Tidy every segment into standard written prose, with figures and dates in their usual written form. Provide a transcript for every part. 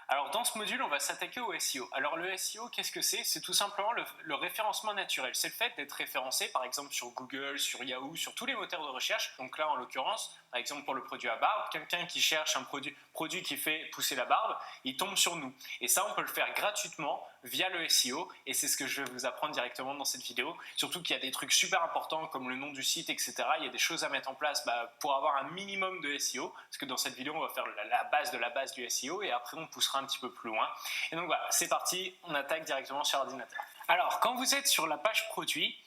Alors dans ce module, on va s'attaquer au SEO. Alors le SEO, qu'est-ce que c'est? C'est tout simplement le référencement naturel. C'est le fait d'être référencé par exemple sur Google, sur Yahoo, sur tous les moteurs de recherche. Donc là en l'occurrence, par exemple pour le produit à barbe, quelqu'un qui cherche un produit qui fait pousser la barbe, il tombe sur nous. Et ça on peut le faire gratuitement via le SEO et c'est ce que je vais vous apprendre directement dans cette vidéo. Surtout qu'il y a des trucs super importants comme le nom du site, etc. Il y a des choses à mettre en place pour avoir un minimum de SEO. Parce que dans cette vidéo on va faire la base de la base du SEO et après on poussera un petit peu plus loin. Et donc voilà, c'est parti, on attaque directement sur l'ordinateur. Alors, quand vous êtes sur la page produit,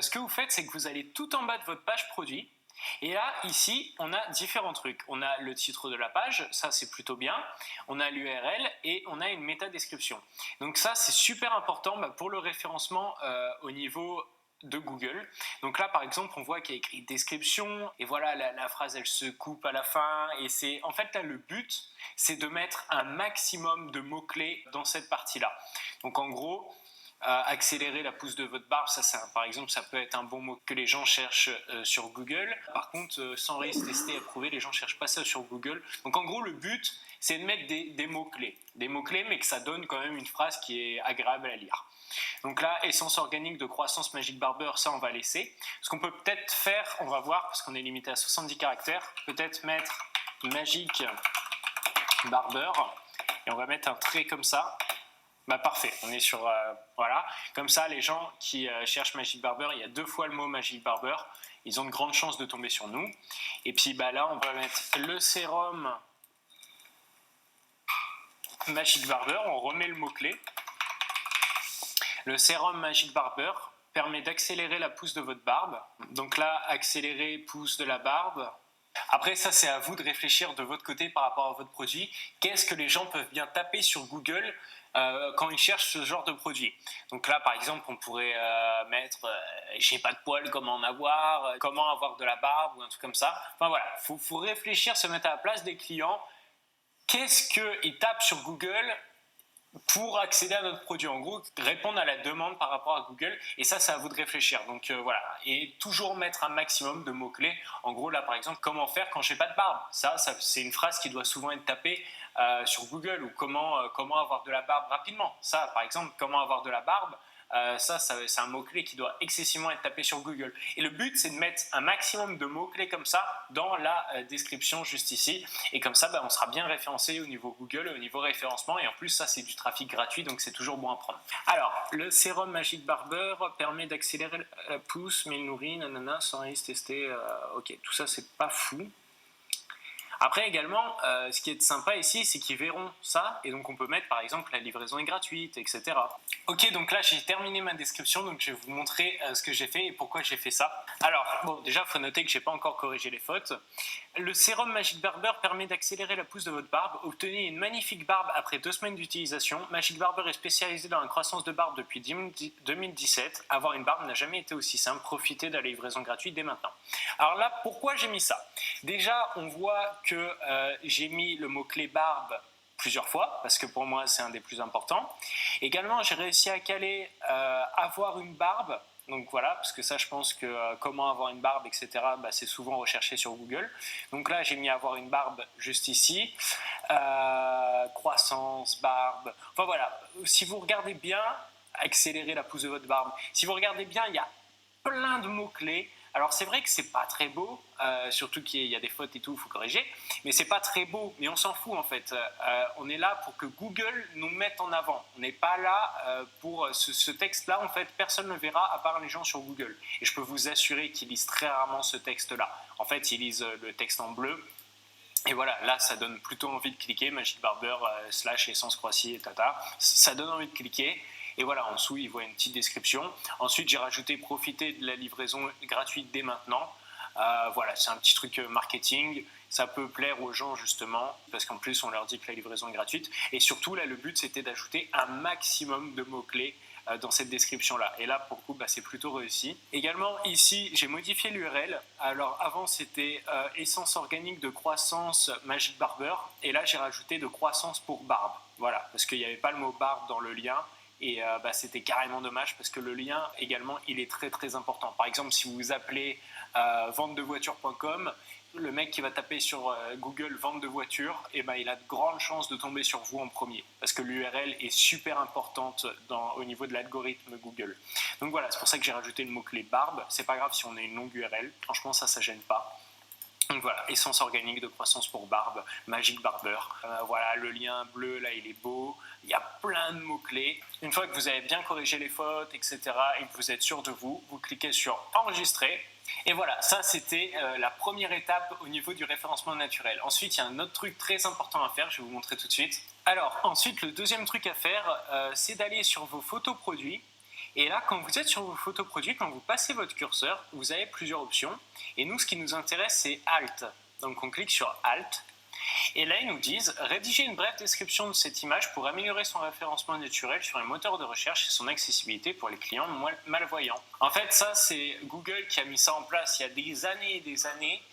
ce que vous faites, c'est que vous allez tout en bas de votre page produit. Et là, ici, on a différents trucs. On a le titre de la page, ça c'est plutôt bien. On a l'URL et on a une métadescription. Donc ça, c'est super important pour le référencement au niveau de Google. Donc là, par exemple, on voit qu'il y a écrit description et voilà, la phrase, elle se coupe à la fin. Et c'est en fait là, le but, c'est de mettre un maximum de mots-clés dans cette partie-là. Donc en gros, accélérer la pousse de votre barbe, par exemple, ça peut être un bon mot que les gens cherchent sur Google. Par contre, sans risque, tester, approuver, les gens ne cherchent pas ça sur Google. Donc en gros, le but, c'est de mettre des mots-clés. Des mots-clés, mais que ça donne quand même une phrase qui est agréable à lire. Donc là, essence organique de croissance Magic Barber, ça on va laisser. Ce qu'on peut peut-être faire, on va voir, parce qu'on est limité à 70 caractères, peut-être mettre Magic Barber, et on va mettre un trait comme ça. Parfait, on est sur... voilà, comme ça les gens qui cherchent Magic Barber, il y a 2 fois le mot Magic Barber, ils ont de grandes chances de tomber sur nous. Et puis là, on va mettre le sérum Magic Barber, on remet le mot-clé. Le sérum Magic Barber permet d'accélérer la pousse de votre barbe. Donc là, accélérer pousse de la barbe. Après, ça, c'est à vous de réfléchir de votre côté par rapport à votre produit. Qu'est-ce que les gens peuvent bien taper sur Google quand ils cherchent ce genre de produit? Donc là, par exemple, on pourrait mettre j'ai pas de poils, comment en avoir, comment avoir de la barbe ou un truc comme ça. Enfin voilà, faut réfléchir, se mettre à la place des clients. Qu'est-ce qu'ils tapent sur Google pour accéder à notre produit? En gros, répondre à la demande par rapport à Google, et ça, c'est à vous de réfléchir. Donc voilà, et toujours mettre un maximum de mots-clés. En gros, là, par exemple, comment faire quand j'ai pas de barbe? Ça c'est une phrase qui doit souvent être tapée sur Google, ou comment avoir de la barbe rapidement. Ça, par exemple, comment avoir de la barbe, ça c'est un mot-clé qui doit excessivement être tapé sur Google. Et le but, c'est de mettre un maximum de mots-clés comme ça dans la description juste ici. Et comme ça, on sera bien référencé au niveau Google, au niveau référencement. Et en plus, ça, c'est du trafic gratuit, donc c'est toujours bon à prendre. Alors, le sérum Magic Barber permet d'accélérer la pousse, mais il nourrit, nanana, sans risque, tester. Ok, tout ça, c'est pas fou. Après également, ce qui est sympa ici, c'est qu'ils verront ça, et donc on peut mettre par exemple la livraison est gratuite, etc. Ok, donc là j'ai terminé ma description, donc je vais vous montrer ce que j'ai fait et pourquoi j'ai fait ça. Alors, bon, déjà il faut noter que j'ai pas encore corrigé les fautes. Le sérum Magic Barber permet d'accélérer la pousse de votre barbe. Obtenez une magnifique barbe après 2 semaines d'utilisation. Magic Barber est spécialisé dans la croissance de barbe depuis 2017. Avoir une barbe n'a jamais été aussi simple. Profitez de la livraison gratuite dès maintenant. Alors là, pourquoi j'ai mis ça? Déjà, on voit que j'ai mis le mot-clé barbe plusieurs fois, parce que pour moi, c'est un des plus importants. Également, j'ai réussi à caler avoir une barbe. Donc voilà, parce que ça, je pense que comment avoir une barbe, etc., c'est souvent recherché sur Google. Donc là, j'ai mis avoir une barbe juste ici. Croissance, barbe. Enfin voilà, si vous regardez bien, accélérer la pousse de votre barbe. Si vous regardez bien, il y a plein de mots-clés. Alors c'est vrai que c'est pas très beau, surtout qu'il y a des fautes et tout, il faut corriger, mais c'est pas très beau, mais on s'en fout en fait. On est là pour que Google nous mette en avant. On n'est pas là pour ce texte-là, en fait, personne ne le verra à part les gens sur Google. Et je peux vous assurer qu'ils lisent très rarement ce texte-là. En fait, ils lisent le texte en bleu. Et voilà, là, ça donne plutôt envie de cliquer, Magic Barber / essence croissy et tata. Ça donne envie de cliquer. Et voilà, en dessous, il voit une petite description. Ensuite, j'ai rajouté profiter de la livraison gratuite dès maintenant. Voilà, c'est un petit truc marketing. Ça peut plaire aux gens, justement, parce qu'en plus, on leur dit que la livraison est gratuite. Et surtout, là, le but, c'était d'ajouter un maximum de mots-clés dans cette description-là. Et là, pour le coup, c'est plutôt réussi. Également, ici, j'ai modifié l'URL. Alors, avant, c'était essence organique de croissance Magic Barber. Et là, j'ai rajouté de croissance pour barbe. Voilà, parce qu'il n'y avait pas le mot barbe dans le lien. Et c'était carrément dommage parce que le lien également il est très très important. Par exemple, si vous appelez ventedevoiture.com, le mec qui va taper sur Google vente de voiture, et ben, il a de grandes chances de tomber sur vous en premier, parce que l'URL est super importante au niveau de l'algorithme Google. Donc voilà, c'est pour ça que j'ai rajouté le mot-clé barbe. C'est pas grave si on a une longue URL, franchement ça gêne pas. Donc voilà, essence organique de croissance pour barbe, Magic Barber. Voilà, le lien bleu là il est beau, il y a plein de mots-clés. Une fois que vous avez bien corrigé les fautes, etc., et que vous êtes sûr de vous, vous cliquez sur enregistrer. Et voilà, ça c'était la première étape au niveau du référencement naturel. Ensuite, il y a un autre truc très important à faire, je vais vous montrer tout de suite. Alors, ensuite, le deuxième truc à faire, c'est d'aller sur vos photos produits. Et là, quand vous êtes sur vos photos produits, quand vous passez votre curseur, vous avez plusieurs options. Et nous, ce qui nous intéresse, c'est Alt. Donc, on clique sur Alt. Et là, ils nous disent « Rédiger une brève description de cette image pour améliorer son référencement naturel sur les moteurs de recherche et son accessibilité pour les clients malvoyants. » En fait, ça, c'est Google qui a mis ça en place il y a des années et des années.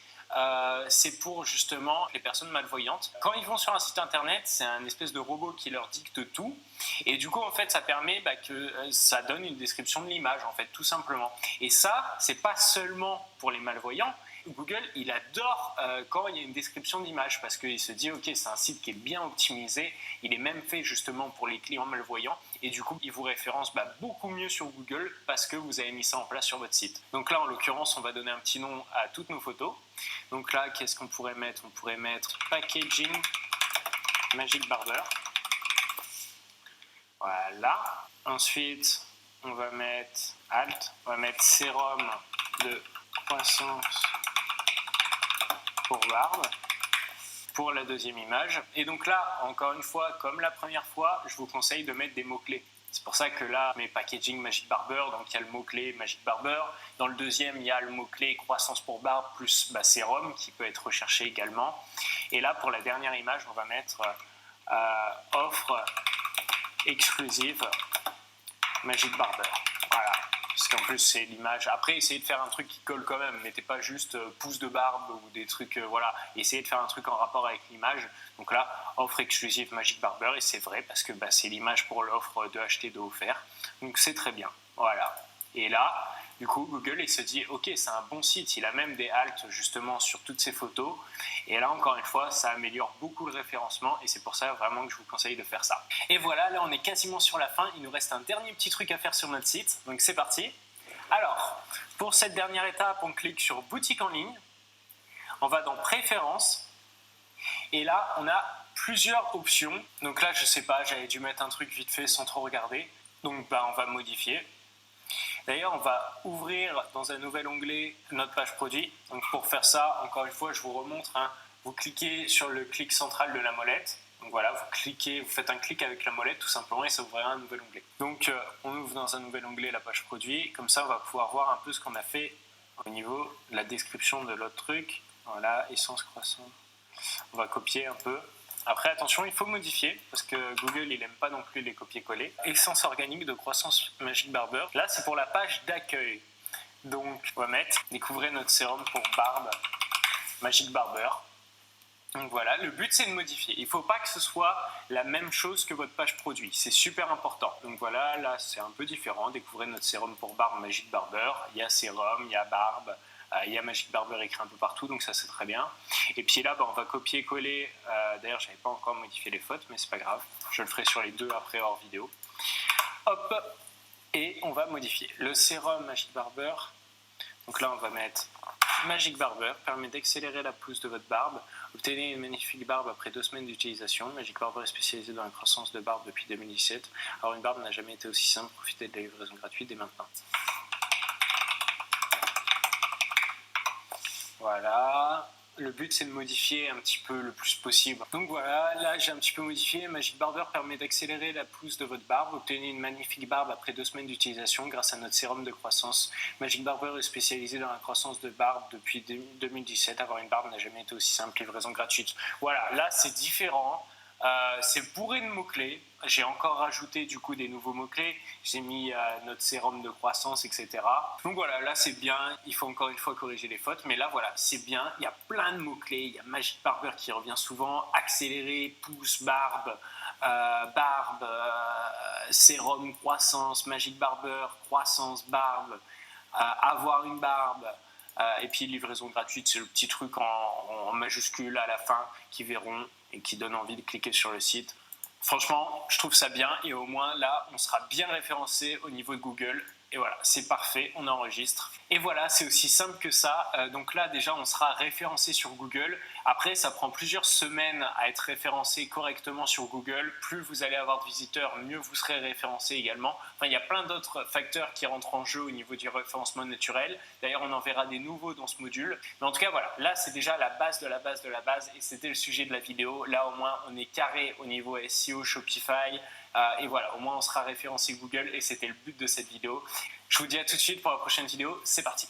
C'est pour justement les personnes malvoyantes. Quand ils vont sur un site internet, c'est un espèce de robot qui leur dicte tout. Et du coup, en fait, ça permet que ça donne une description de l'image, en fait, tout simplement. Et ça, c'est pas seulement pour les malvoyants. Google, il adore quand il y a une description d'image parce qu'il se dit, ok, c'est un site qui est bien optimisé, il est même fait justement pour les clients malvoyants et du coup, il vous référence beaucoup mieux sur Google parce que vous avez mis ça en place sur votre site. Donc là, en l'occurrence, on va donner un petit nom à toutes nos photos. Donc là, qu'est-ce qu'on pourrait mettre? On pourrait mettre Packaging Magic Barber. Voilà. Ensuite, on va mettre Alt, on va mettre Sérum de croissance pour barbe pour la deuxième image. Et donc là, encore une fois, comme la première fois, je vous conseille de mettre des mots-clés. C'est pour ça que là, mes Packaging Magic Barber, donc il y a le mot-clé Magic Barber. Dans le deuxième, il y a le mot-clé croissance pour barbe plus sérum qui peut être recherché également. Et là, pour la dernière image, on va mettre offre exclusive Magic Barber. Voilà. Parce qu'en plus, c'est l'image. Après, essayez de faire un truc qui colle quand même. Mettez pas juste pouce de barbe ou des trucs. Voilà. Essayez de faire un truc en rapport avec l'image. Donc là, offre exclusive Magic Barber. Et c'est vrai parce que c'est l'image pour l'offre de acheter de offert. Donc c'est très bien. Voilà. Et là, du coup, Google, il se dit, ok, c'est un bon site. Il a même des halts justement sur toutes ses photos. Et là, encore une fois, ça améliore beaucoup le référencement. Et c'est pour ça vraiment que je vous conseille de faire ça. Et voilà, là, on est quasiment sur la fin. Il nous reste un dernier petit truc à faire sur notre site. Donc c'est parti. Alors, pour cette dernière étape, on clique sur boutique en ligne. On va dans préférences. Et là, on a plusieurs options. Donc là, je sais pas, j'avais dû mettre un truc vite fait sans trop regarder. Donc, on va modifier. D'ailleurs, on va ouvrir dans un nouvel onglet notre page produit. Donc pour faire ça, encore une fois, je vous remontre. Vous cliquez sur le clic central de la molette. Donc voilà, vous faites un clic avec la molette tout simplement et ça ouvrira un nouvel onglet. Donc on ouvre dans un nouvel onglet la page produit. Comme ça, on va pouvoir voir un peu ce qu'on a fait au niveau de la description de l'autre truc. Voilà, essence croissante. On va copier un peu. Après, attention, il faut modifier parce que Google, il n'aime pas non plus les copier-coller. Essence organique de croissance Magic Barber. Là, c'est pour la page d'accueil. Donc, on va mettre découvrez notre sérum pour barbe Magic Barber. Donc voilà, le but, c'est de modifier. Il ne faut pas que ce soit la même chose que votre page produit. C'est super important. Donc voilà, là, c'est un peu différent. Découvrez notre sérum pour barbe Magic Barber. Il y a sérum, il y a barbe. Il y a Magic Barber écrit un peu partout, donc ça c'est très bien. Et puis là, on va copier-coller. D'ailleurs, je n'avais pas encore modifié les fautes, mais c'est pas grave. Je le ferai sur les deux après hors vidéo. Hop, et on va modifier. Le sérum Magic Barber. Donc là, on va mettre Magic Barber, permet d'accélérer la pousse de votre barbe. Obtenez une magnifique barbe après 2 semaines d'utilisation. Magic Barber est spécialisé dans la croissance de barbe depuis 2017. Alors une barbe n'a jamais été aussi simple. Profitez de la livraison gratuite dès maintenant. Voilà, le but c'est de modifier un petit peu le plus possible. Donc voilà, là j'ai un petit peu modifié. Magic Barber permet d'accélérer la pousse de votre barbe. Obtenez une magnifique barbe après 2 semaines d'utilisation grâce à notre sérum de croissance. Magic Barber est spécialisé dans la croissance de barbe depuis 2017. Avoir une barbe n'a jamais été aussi simple, livraison gratuite. Voilà, là c'est différent. C'est bourré de mots-clés. J'ai encore rajouté du coup des nouveaux mots-clés. J'ai mis notre sérum de croissance, etc. Donc voilà, là c'est bien. Il faut encore une fois corriger les fautes. Mais là voilà, c'est bien. Il y a plein de mots-clés. Il y a Magic Barber qui revient souvent. Accélérer, pouce, barbe, sérum, croissance, Magic Barber, croissance, barbe, avoir une barbe. Et puis livraison gratuite, c'est le petit truc en majuscule à la fin qu'ils verront et qui donne envie de cliquer sur le site. Franchement, je trouve ça bien et au moins là, on sera bien référencé au niveau de Google. Et voilà, c'est parfait, on enregistre. Et voilà, c'est aussi simple que ça. Donc là, déjà, on sera référencé sur Google. Après, ça prend plusieurs semaines à être référencé correctement sur Google. Plus vous allez avoir de visiteurs, mieux vous serez référencé également. Enfin, il y a plein d'autres facteurs qui rentrent en jeu au niveau du référencement naturel. D'ailleurs, on en verra des nouveaux dans ce module. Mais en tout cas, voilà, là, c'est déjà la base de la base de la base. Et c'était le sujet de la vidéo. Là, au moins, on est carré au niveau SEO, Shopify. Et voilà, au moins, on sera référencé Google. Et c'était le but de cette vidéo. Je vous dis à tout de suite pour la prochaine vidéo. C'est parti.